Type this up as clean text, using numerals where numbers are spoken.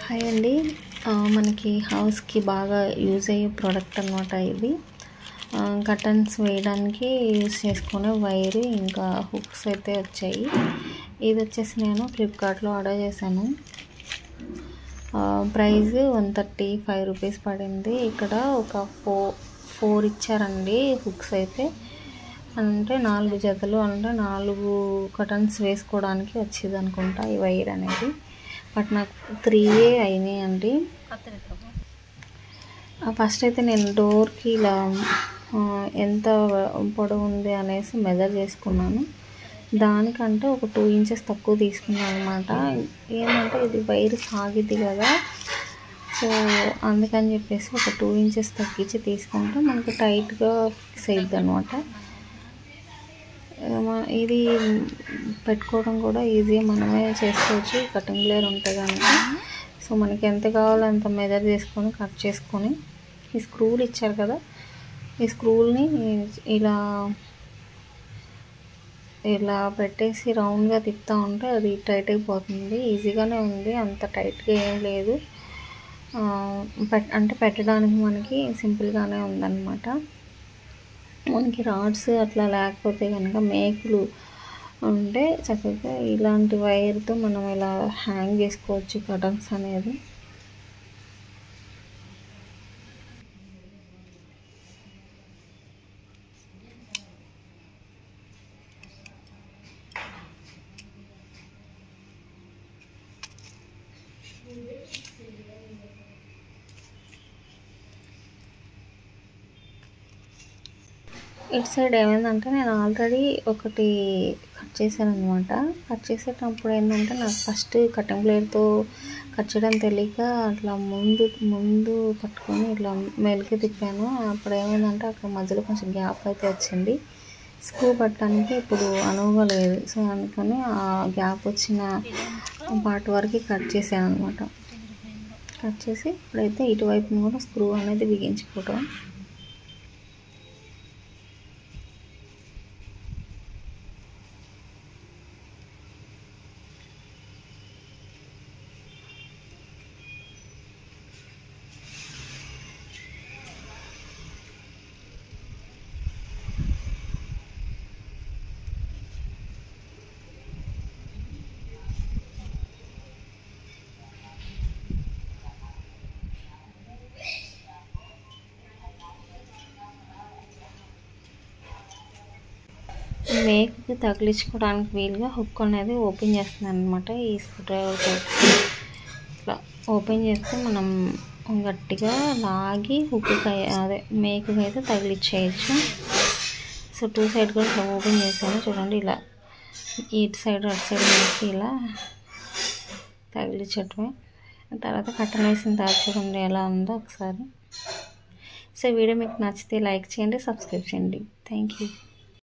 Hi అండి. మనకి హౌస్కి బాగా యూజ్ అయ్యే ప్రోడక్ట్ అనమాట ఇది. కర్టన్స్ వేయడానికి యూజ్ చేసుకునే వైరు ఇంకా హుక్స్ అయితే వచ్చాయి. ఇది వచ్చేసి నేను ఫ్లిప్కార్ట్లో ఆర్డర్ చేశాను. ప్రైస్ 135 రూపీస్ పడింది. ఇక్కడ ఒక ఫోర్ ఇచ్చారండి హుక్స్ అయితే. అంటే 4 జతలు, అంటే 4 కర్టన్స్ వేసుకోవడానికి వచ్చేది అనుకుంటా ఈ వైర్ అనేది. బట్ నాకు 3 అయినాయి అండి. ఫస్ట్ అయితే నేను డోర్కి ఇలా ఎంత పొడవు ఉంది అనేసి మెజర్ చేసుకున్నాను. దానికంటే ఒక 2 ఇంచెస్ తక్కువ తీసుకున్నాను అనమాట. ఏమంటే ఇది వైర్ సాగిద్ది కదా, సో అందుకని చెప్పేసి ఒక 2 ఇంచెస్ తగ్గించి తీసుకుంటే మనకు టైట్గా ఫిక్స్ అయ్యిద్ది అనమాట. ఇది పెట్టుకోవడం కూడా ఈజీగా మనమే చేసుకోవచ్చు. కటింగ్ ప్లేయర్ ఉంటే కనుక సో మనకి ఎంత కావాలో అంత మెజర్ చేసుకొని కట్ చేసుకొని, ఈ స్క్రూలు ఇచ్చారు కదా, ఈ స్క్రూల్ని ఇలా ఇలా పెట్టేసి రౌండ్గా తిప్పుతూ ఉంటే అది టైట్ అయిపోతుంది. ఈజీగానే ఉంది, అంత టైట్గా ఏం లేదు. అంటే పెట్టడానికి మనకి సింపుల్గానే ఉందన్నమాట. మనకి రాడ్స్ అట్లా లేకపోతే కనుక మేకులు ఉంటే చక్కగా ఇలాంటి వైర్తో మనం ఇలా హ్యాంగ్ చేసుకోవచ్చు కర్టన్స్ అనేది. ఇటు సైడ్ ఏమైందంటే నేను ఆల్రెడీ ఒకటి కట్ చేశాను అనమాట. కట్ చేసేటప్పుడు ఏంటంటే నాకు ఫస్ట్ కటింగ్ ప్లేయర్తో కట్ చేయడం తెలియక అట్లా ముందు పట్టుకొని ఇట్లా మెలికి తిప్పాను. అప్పుడు ఏమైందంటే అక్కడ మధ్యలో కొంచెం గ్యాప్ అయితే వచ్చింది. స్క్రూ పట్టడానికి ఇప్పుడు అనువుగా లేదు. సో అందుకని ఆ గ్యాప్ వచ్చిన పార్ట్ వరకు కట్ చేశాను అనమాట. కట్ చేసి ఇప్పుడైతే ఇటువైపున కూడా స్క్రూ అనేది బిగించుకోవడం. మేకుకి తగిలించుకోవడానికి వీలుగా హుక్ అనేది ఓపెన్ చేస్తున్నాను అనమాట. ఈ స్క్రూ డ్రైవర్తో ఇట్లా ఓపెన్ చేస్తే మనం గట్టిగా లాగి హుక్కి అదే మేకుకి అయితే తగిలించేయచ్చు. సో 2 సైడ్ కూడా ఇట్లా ఓపెన్ చేశాను చూడండి. ఇలా ఇటు సైడ్ అటు సైడ్ మేకి ఇలా తగిలించటమే. తర్వాత కట్టన్ వేసిన తర్వాత చూడండి ఎలా ఉందో ఒకసారి. సో వీడియో మీకు నచ్చితే లైక్ చేయండి, సబ్స్క్రైబ్ చేయండి. Thank you.